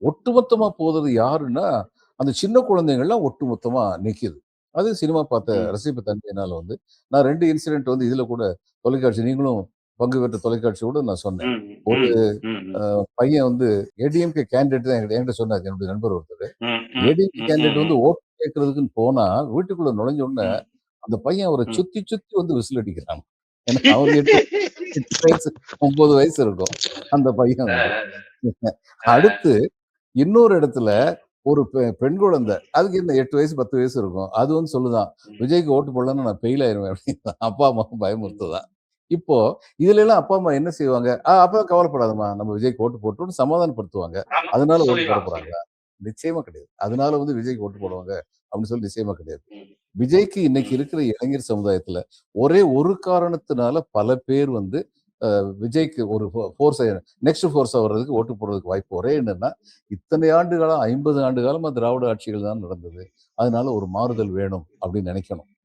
ஒட்டுமொத்தமா போறது யாருன்னா, அந்த சின்ன குழந்தைங்கள்லாம் ஒட்டுமொத்தமா நிக்குது. அது சினிமா பார்த்த ம். ரசிப்பு தன்மையினால வந்து, நான் 2 இன்சிடென்ட் வந்து இதுல கூட தொலைக்காட்சி நீங்களும் பங்கு பெற்ற தொலைக்காட்சி கூட நான் சொன்னேன். ம். ஒரு ம். ம். பையன் வந்து ஏடிஎம்கே கேண்டிடேட் தான் என்கிட்ட சொன்னாரு. என்னுடைய நண்பர் ஒருத்தரு. ம். ம். ஏடிஎம்கே ம். கேண்டிடேட் ம். வந்து ஓட்டு கேட்கறதுக்குன்னு போனா, வீட்டுக்குள்ள நுழைஞ்ச உடனே, ம். அந்த பையன் அவர ம். சுத்தி சுத்தி வந்து விசில் அடிக்கிறான். ஏன்னா அவருக்கு 8 வயசு, 9 வயசு இருக்கும். அந்த பையன் வந்து. அடுத்து இன்னொரு இடத்துல ம். ஒரு பெண் குழந்தை. அதுக்கு என்ன 8 வயசு, 10 வயசு இருக்கும். அது வந்து சொல்லுதாம், ம். "விஜய்க்கு ஓட்டு போடலன்னா நான் ஃபெயில் ஆயிருவேன்" அப்படின்னுதாம். அப்பா, அம்மாவும் ம். பயமுறுத்துதாம். இப்போ இதுலலாம் அப்பா, அம்மா என்ன செய்வாங்க? அப்பா கவலைப்படாதம்மா, நம்ம விஜய்க்கு ஓட்டு போட்டுருவோம்னு சமாதானப்படுத்துவாங்க. ஆமா. அதனால ஓட்டு போட சொல்லிருவாங்க, போறாங்களா? சொல்லிருவாங்க. நிச்சயமா கிடையாது. அதனால வந்து விஜய்க்கு ஓட்டு ம். போடுவாங்க அப்படின்னு சொல்லி நிச்சயமா கிடையாது. ம். விஜய்க்கு இன்னைக்கு ம். இருக்கிற இளைஞர் சமுதாயத்துல, ஒரே ஒரு காரணத்தினால பல பேர் வந்து விஜய்க்கு ஒரு ஃபோர்ஸா நெக்ஸ்ட் ஃபோர்ஸா வர்றதுக்கு ஓட்டு போடுறதுக்கு வாய்ப்பு ஒரே என்னன்னா, இத்தனை ஆண்டு காலம் 50 ஆண்டு காலமா திராவிட ஆட்சிகள் தான் நடந்தது. அதனால ஒரு மாறுதல் வேணும் அப்படின்னு நெனைக்கணும்.